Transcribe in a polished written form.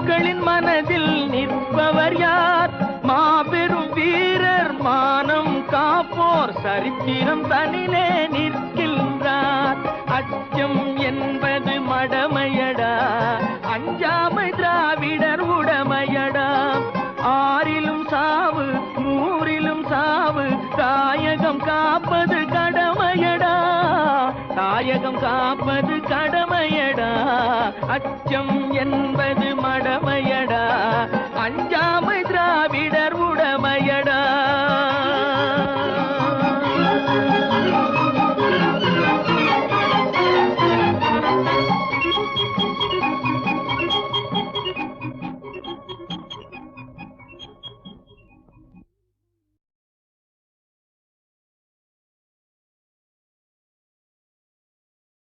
மக்களின் மனதில் நிற்பவர் யார்? மாபெரும் வீரர் மானம் காப்போர் சரித்திரம் தனிலே நிற்கின்றார். அச்சம் என்பது மடமையடா, அஞ்சாமை திராவிடர் உடமையடா. ஆறிலும் சாவு நூறிலும் சாவு, தாயகம் காப்பது கடமையடா, தாயகம் காப்பது கடமையடா. அச்சம் என்பது மடமையடா, அஞ்சாமை திராவிடர் உடமையடா.